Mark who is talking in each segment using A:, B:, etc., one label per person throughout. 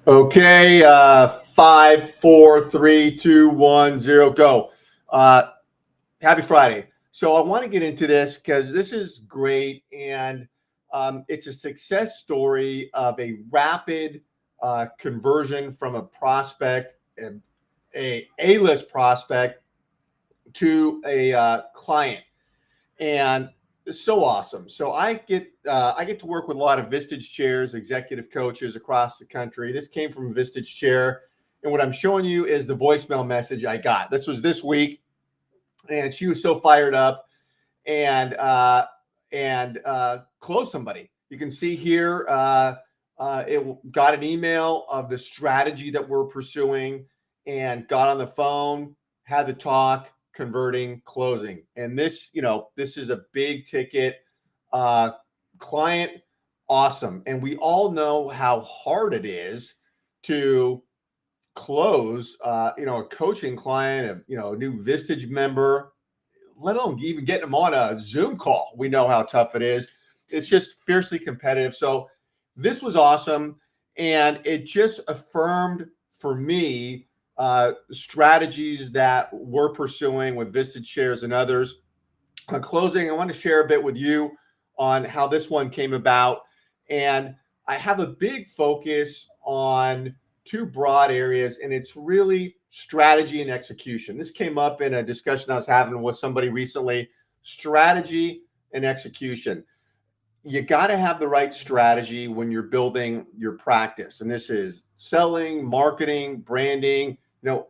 A: Okay, 5, 4, 3, 2, 1, 0, go. Happy Friday. So I want to get into this because this is great, and it's a success story of a rapid conversion from a prospect, a A-list prospect, to a client, and it's so awesome. So I get to work with a lot of Vistage Chairs, executive coaches across the country. This came from Vistage Chair, and what I'm showing you is the voicemail message I got. This was this week, and she was so fired up and closed somebody. You can see here, it got an email of the strategy that we're pursuing, and got on the phone, had the talk, converting, closing. And this is a big ticket client. Awesome. And we all know how hard it is to close, a coaching client, a new Vistage member, let alone even getting them on a Zoom call. We know how tough it is. It's just fiercely competitive. So this was awesome. And it just affirmed for me strategies that we're pursuing with Vistage Shares and others. On closing, I want to share a bit with you on how this one came about. And I have a big focus on two broad areas, and it's really strategy and execution. This came up in a discussion I was having with somebody recently. Strategy and execution. You got to have the right strategy when you're building your practice. And this is selling, marketing, branding.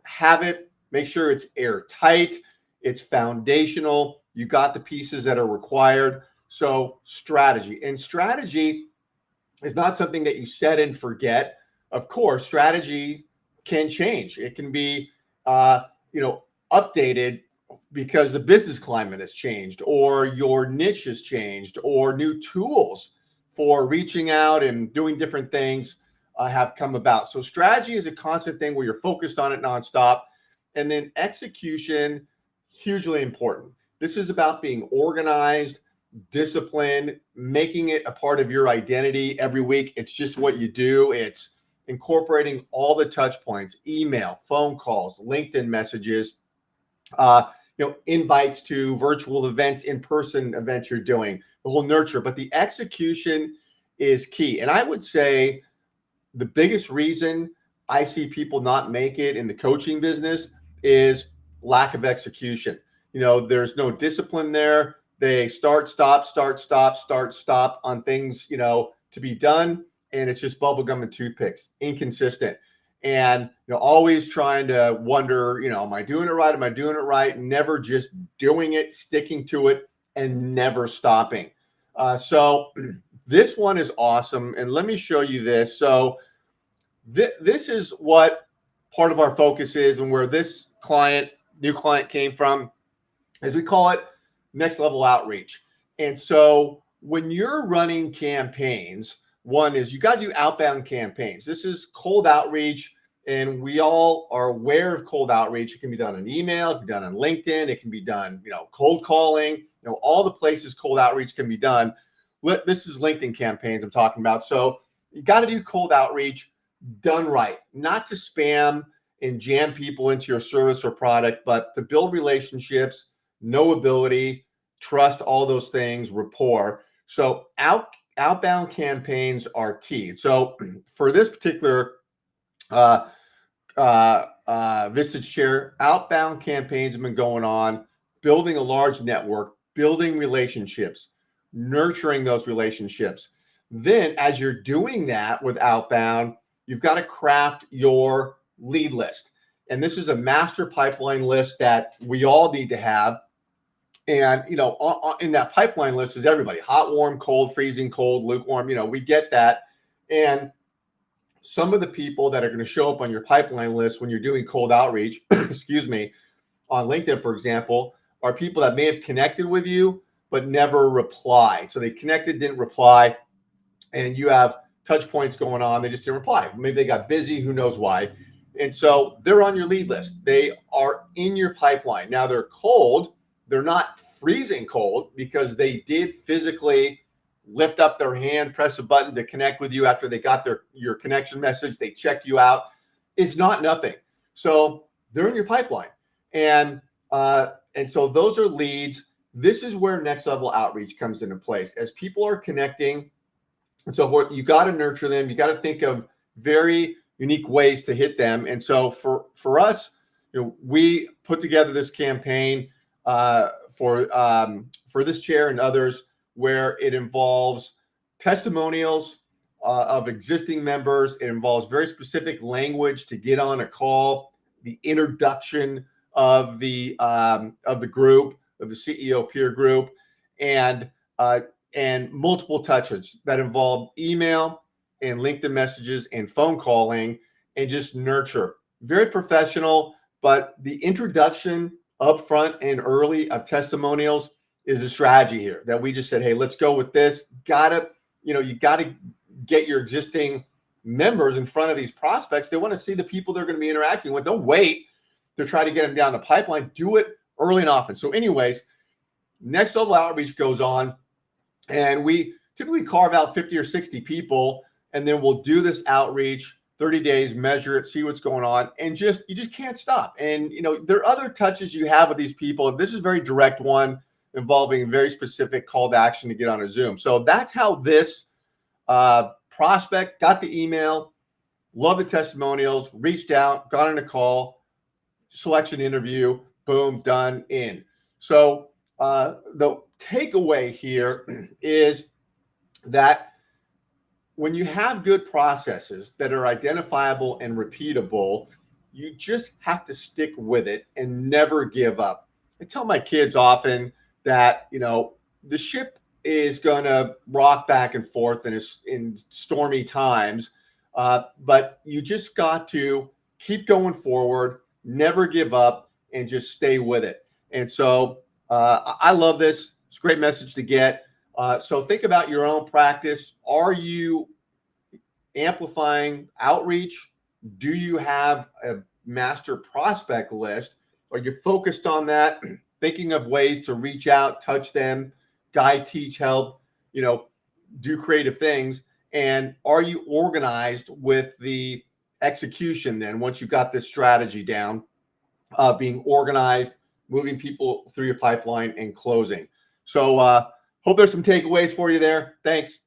A: Have it, make sure it's airtight, it's foundational. You got the pieces that are required. So strategy. And strategy is not something that you set and forget. Of course, strategy can change. It can be, updated because the business climate has changed, or your niche has changed, or new tools for reaching out and doing different things have come about. So strategy is a constant thing where you're focused on it nonstop. And then execution, hugely important. This is about being organized, disciplined, making it a part of your identity every week. It's just what you do. It's incorporating all the touch points, email, phone calls, LinkedIn messages, invites to virtual events, in-person events you're doing, the whole nurture. But the execution is key. And I would say the biggest reason I see people not make it in the coaching business is lack of execution. There's no discipline there. They start, stop on things, to be done. And it's just bubblegum and toothpicks, inconsistent. And, always trying to wonder, am I doing it right? Am I doing it right? Never just doing it, sticking to it, and never stopping. So this one is awesome. And let me show you this. So this is what part of our focus is, and where this new client came from, as we call it, next level outreach. And so when you're running campaigns, one is you got to do outbound campaigns. This is cold outreach, and we all are aware of cold outreach. It can be done on email, it can be done on LinkedIn, it can be done, cold calling, all the places cold outreach can be done. This is LinkedIn campaigns I'm talking about. So you got to do cold outreach done right, not to spam and jam people into your service or product, but to build relationships, knowability, trust, all those things, rapport. So outbound campaigns are key. So for this particular Vistage Chair, outbound campaigns have been going on, building a large network, building relationships, nurturing those relationships. Then as you're doing that with outbound, you've got to craft your lead list. And this is a master pipeline list that we all need to have. And, in that pipeline list is everybody: hot, warm, cold, freezing cold, lukewarm. We get that. And some of the people that are going to show up on your pipeline list when you're doing cold outreach, excuse me, on LinkedIn, for example, are people that may have connected with you, but never replied. So they connected, didn't reply, and you have touch points going on. They just didn't reply. Maybe they got busy, who knows why. And so they're on your lead list. They are in your pipeline. Now they're cold. They're not freezing cold because they did physically lift up their hand, press a button to connect with you after they got your connection message. They check you out. It's not nothing. So they're in your pipeline. And so those are leads. This is where next level outreach comes into place. As people are connecting and so forth, you got to nurture them. You got to think of very unique ways to hit them. And so for us, we put together this campaign for this chair and others, where it involves testimonials of existing members. It involves very specific language to get on a call, the introduction of the group, of the CEO peer group, and multiple touches that involve email and LinkedIn messages and phone calling, and just nurture. Very professional, but the introduction upfront and early of testimonials is a strategy here that we just said, hey, let's go with this. You gotta get your existing members in front of these prospects. They want to see the people they're going to be interacting with. Don't wait to try to get them down the pipeline. Do it early and often. So anyways, next level outreach goes on, and we typically carve out 50 or 60 people, and then we'll do this outreach 30 days, measure it, see what's going on, and you just can't stop. And there are other touches you have with these people. This is a very direct one involving a very specific call to action to get on a Zoom. So that's how this prospect got the email, loved the testimonials, reached out, got on a call, selection interview, boom, done, in. So the takeaway here is that when you have good processes that are identifiable and repeatable, you just have to stick with it and never give up. I tell my kids often that, the ship is going to rock back and forth in stormy times, but you just got to keep going forward, never give up, and just stay with it. And so I love this. It's a great message to get. So think about your own practice. Are you amplifying outreach? Do you have a master prospect list? Are you focused on that? Thinking of ways to reach out, touch them, guide, teach, help, do creative things. And are you organized with the execution then, once you've got this strategy down, being organized, moving people through your pipeline and closing? So hope there's some takeaways for you there. Thanks.